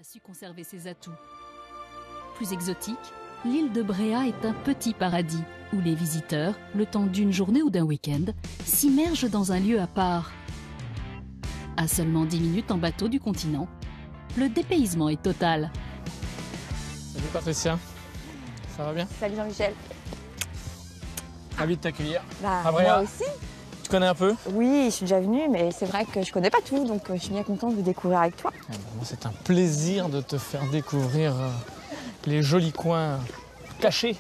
a su conserver ses atouts. Plus exotique, l'île de Bréa est un petit paradis où les visiteurs, le temps d'une journée ou d'un week-end, s'immergent dans un lieu à part. À seulement 10 minutes en bateau du continent, le dépaysement est total. Salut Patricia, ça va bien? Salut Jean-Michel. Ravi de t'accueillir. Bah, moi aussi. Tu connais un peu? Oui, je suis déjà venue, mais c'est vrai que je connais pas tout, donc je suis bien contente de découvrir avec toi. C'est un plaisir de te faire découvrir les jolis coins cachés,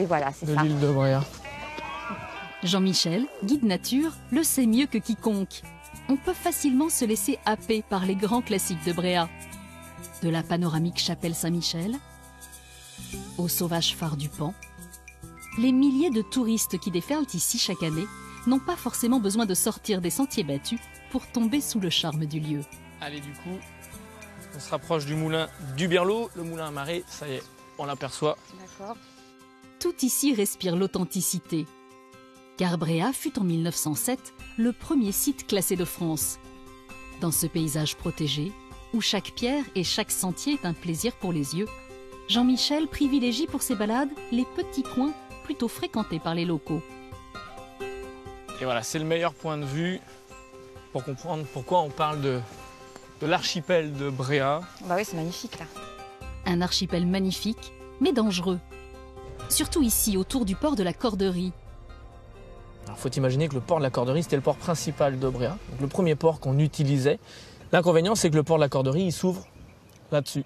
Voilà, c'est de ça. l'île de Bréa. Jean-Michel, guide nature, le sait mieux que quiconque. On peut facilement se laisser happer par les grands classiques de Bréa. De la panoramique chapelle Saint-Michel au sauvage phare du Pan, les milliers de touristes qui déferlent ici chaque année n'ont pas forcément besoin de sortir des sentiers battus pour tomber sous le charme du lieu. Allez, du coup, on se rapproche du moulin du Birlot, le moulin à marée, ça y est, on l'aperçoit. D'accord. Tout ici respire l'authenticité. Car Bréa fut en 1907 le premier site classé de France. Dans ce paysage protégé, où chaque pierre et chaque sentier est un plaisir pour les yeux, Jean-Michel privilégie pour ses balades les petits coins plutôt fréquentés par les locaux. Et voilà, c'est le meilleur point de vue pour comprendre pourquoi on parle de l'archipel de Bréa. Bah oui, c'est magnifique là. Un archipel magnifique, mais dangereux. Surtout ici, autour du port de la Corderie. Il faut imaginer que le port de la Corderie, c'était le port principal de Bréa, donc le premier port qu'on utilisait. L'inconvénient, c'est que le port de la Corderie, il s'ouvre là-dessus,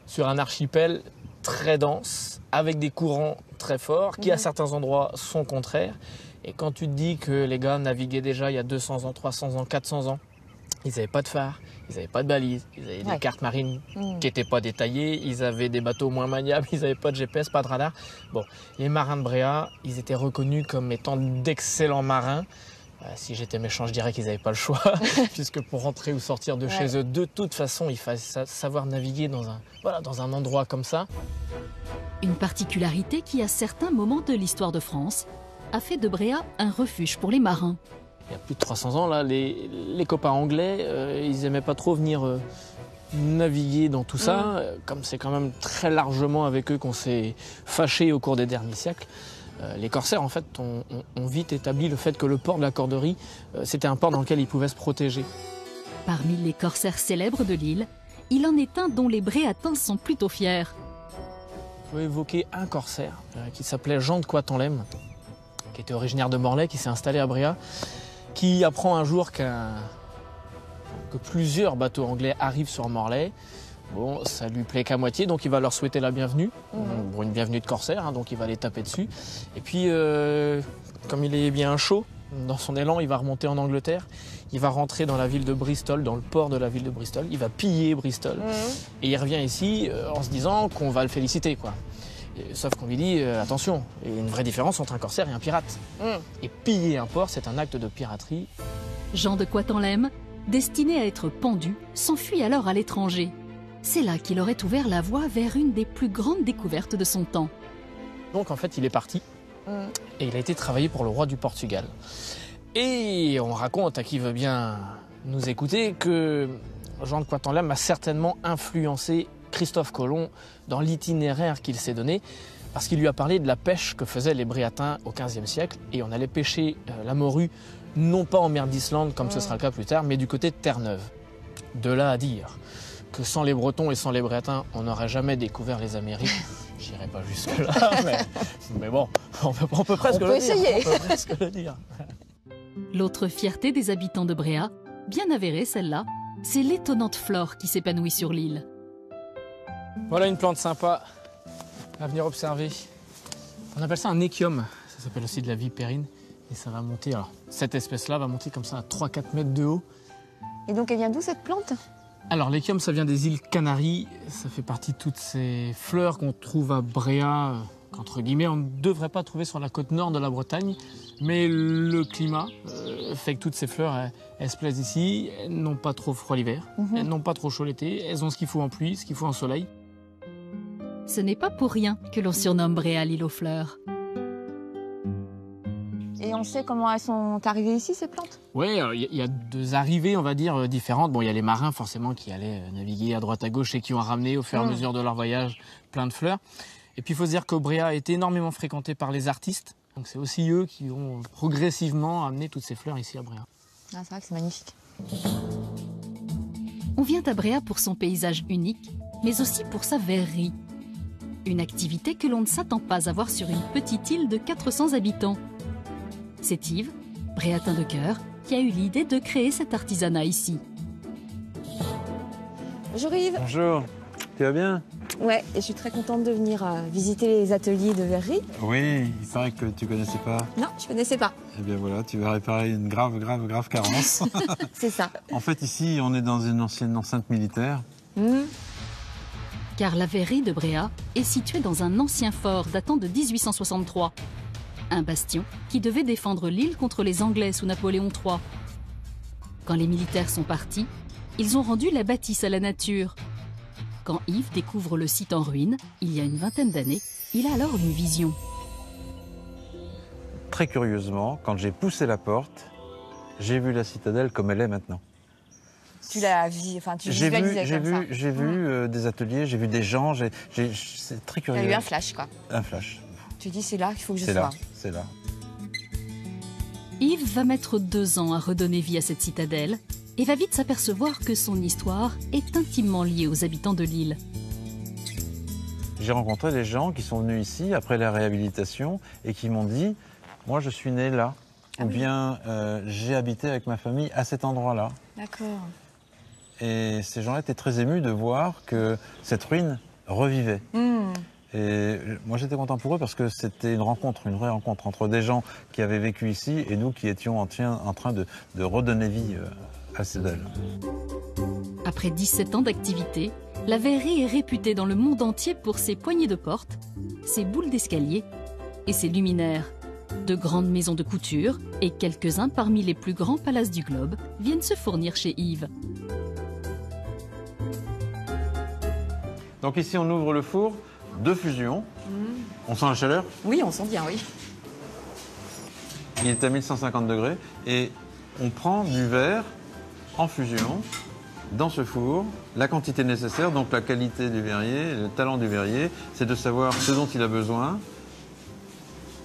sur un archipel très dense, avec des courants très forts, qui à certains endroits sont contraires. Et quand tu te dis que les gars naviguaient déjà il y a 200 ans, 300 ans, 400 ans, ils n'avaient pas de phare, ils n'avaient pas de balises, ils avaient des cartes marines qui n'étaient pas détaillées, ils avaient des bateaux moins maniables, ils n'avaient pas de GPS, pas de radar. Bon, les marins de Bréa, ils étaient reconnus comme étant d'excellents marins. Si j'étais méchant, je dirais qu'ils n'avaient pas le choix, puisque pour rentrer ou sortir de chez eux, de toute façon, il fallait savoir naviguer dans un endroit comme ça. Une particularité qui, à certains moments de l'histoire de France, a fait de Bréa un refuge pour les marins. Il y a plus de 300 ans, là, les copains anglais, ils n'aimaient pas trop venir naviguer dans tout ça. Comme c'est quand même très largement avec eux qu'on s'est fâché au cours des derniers siècles. Les corsaires, en fait, ont vite établi le fait que le port de la Corderie, c'était un port dans lequel ils pouvaient se protéger. Parmi les corsaires célèbres de l'île, il en est un dont les Bréatins sont plutôt fiers. Je veux évoquer un corsaire qui s'appelait Jean de Coitenlem, qui était originaire de Morlaix, qui s'est installé à Bréa, qui apprend un jour que plusieurs bateaux anglais arrivent sur Morlaix. Bon, ça lui plaît qu'à moitié, donc il va leur souhaiter la bienvenue. Bon, une bienvenue de corsaire, donc il va les taper dessus. Et puis, comme il est bien chaud, dans son élan, il va remonter en Angleterre. Il va rentrer dans la ville de Bristol, dans le port de la ville de Bristol. Il va piller Bristol. Et il revient ici en se disant qu'on va le féliciter, quoi. Sauf qu'on lui dit, attention, il y a une vraie différence entre un corsaire et un pirate. Et piller un port, c'est un acte de piraterie. Jean de Coitenlem, destiné à être pendu, s'enfuit alors à l'étranger. C'est là qu'il aurait ouvert la voie vers une des plus grandes découvertes de son temps. Donc en fait, il est parti et il a été travailler pour le roi du Portugal. Et on raconte à qui veut bien nous écouter que Jean de Coitenlem a certainement influencé Christophe Colomb dans l'itinéraire qu'il s'est donné, parce qu'il lui a parlé de la pêche que faisaient les Bréatins au XVe siècle, et on allait pêcher la morue non pas en mer d'Islande comme ce sera le cas plus tard, mais du côté de Terre-Neuve. De là à dire que sans les Bretons et sans les Bréatins, on n'aurait jamais découvert les Amériques. J'irai pas jusque-là, mais bon, on peut presque le dire. L'autre fierté des habitants de Bréa, bien avérée celle-là, c'est l'étonnante flore qui s'épanouit sur l'île. Voilà une plante sympa à venir observer. On appelle ça un échium. Ça s'appelle aussi de la vipérine. Et ça va monter, alors cette espèce-là va monter comme ça à 3-4 mètres de haut. Et donc elle vient d'où cette plante? Alors l'échium, ça vient des îles Canaries. Ça fait partie de toutes ces fleurs qu'on trouve à Bréa, qu'entre guillemets on ne devrait pas trouver sur la côte nord de la Bretagne. Mais le climat fait que toutes ces fleurs, elles se plaisent ici. Elles n'ont pas trop froid l'hiver, elles n'ont pas trop chaud l'été. Elles ont ce qu'il faut en pluie, ce qu'il faut en soleil. Ce n'est pas pour rien que l'on surnomme Bréa l'île aux fleurs. Et on sait comment elles sont arrivées ici, ces plantes? Oui, il y a deux arrivées, on va dire, différentes. Bon, il y a les marins, forcément, qui allaient naviguer à droite à gauche et qui ont ramené, au fur et à mesure de leur voyage, plein de fleurs. Et puis, il faut se dire que Bréa est énormément fréquenté par les artistes. Donc, c'est aussi eux qui ont progressivement amené toutes ces fleurs ici à Bréa. Ah, c'est vrai que c'est magnifique. On vient à Bréa pour son paysage unique, mais aussi pour sa verrerie. Une activité que l'on ne s'attend pas à voir sur une petite île de 400 habitants. C'est Yves, bréatin de cœur, qui a eu l'idée de créer cet artisanat ici. Bonjour Yves. Bonjour, tu vas bien? Ouais, et je suis très contente de venir visiter les ateliers de verrerie. Oui, il paraît que tu connaissais pas. Non, je connaissais pas. Eh bien voilà, tu vas réparer une grave carence. C'est ça. En fait, ici, on est dans une ancienne enceinte militaire. Car la verrerie de Bréa est située dans un ancien fort datant de 1863. Un bastion qui devait défendre l'île contre les Anglais sous Napoléon III. Quand les militaires sont partis, ils ont rendu la bâtisse à la nature. Quand Yves découvre le site en ruine, il y a une vingtaine d'années, il a alors une vision. Très curieusement, quand j'ai poussé la porte, j'ai vu la citadelle comme elle est maintenant. Tu l'as vu, enfin tu visualisais comme ça. J'ai vu des ateliers, j'ai vu des gens, c'est très Tu curieux. as eu un flash, quoi. Un flash. Tu dis, c'est là qu'il faut que je C'est sois. là, c'est là. Yves va mettre 2 ans à redonner vie à cette citadelle et va vite s'apercevoir que son histoire est intimement liée aux habitants de l'île. J'ai rencontré des gens qui sont venus ici après la réhabilitation et qui m'ont dit « Moi, je suis né là. Ou bien j'ai habité avec ma famille à cet endroit-là. » D'accord. Et ces gens-là étaient très émus de voir que cette ruine revivait. Et moi, j'étais content pour eux parce que c'était une rencontre, une vraie rencontre entre des gens qui avaient vécu ici et nous qui étions en train de redonner vie à Citadelle. Après 17 ans d'activité, la verrerie est réputée dans le monde entier pour ses poignées de porte, ses boules d'escalier et ses luminaires. De grandes maisons de couture et quelques-uns parmi les plus grands palaces du globe viennent se fournir chez Yves. Donc ici, on ouvre le four de fusion. On sent la chaleur? Oui, on sent bien, oui. Il est à 1150 degrés et on prend du verre en fusion dans ce four. La quantité nécessaire, donc la qualité du verrier, le talent du verrier, c'est de savoir ce dont il a besoin.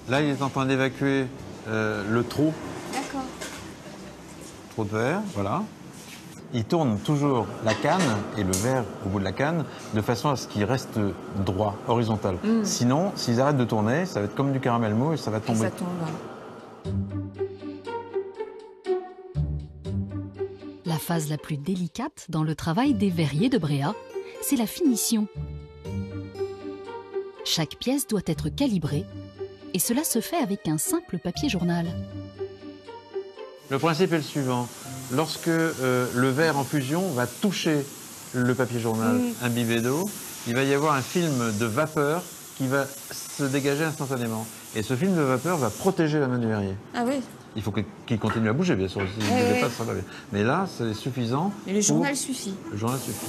Là, il est en train d'évacuer le trou. D'accord. Trou de verre, voilà. Il tourne toujours la canne et le verre au bout de la canne de façon à ce qu'il reste droit, horizontal. Sinon, s'ils arrêtent de tourner, ça va être comme du caramel mou et ça va tomber. Et ça tombe. La phase la plus délicate dans le travail des verriers de Bréa, c'est la finition. Chaque pièce doit être calibrée et cela se fait avec un simple papier journal. Le principe est le suivant. Lorsque le verre en fusion va toucher le papier journal imbibé d'eau, il va y avoir un film de vapeur qui va se dégager instantanément. Et ce film de vapeur va protéger la main du verrier. Ah oui. Il faut qu'il continue à bouger, bien sûr. S'il ne bougeait pas, ça va bien. Mais là, c'est suffisant. Et le journal suffit. Le journal suffit.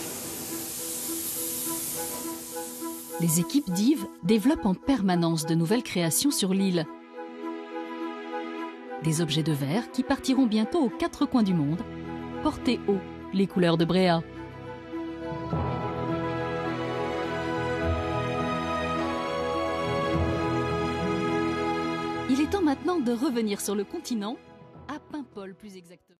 Les équipes d'Yves développent en permanence de nouvelles créations sur l'île. Des objets de verre qui partiront bientôt aux 4 coins du monde, porter haut les couleurs de Bréa. Il est temps maintenant de revenir sur le continent, à Paimpol plus exactement.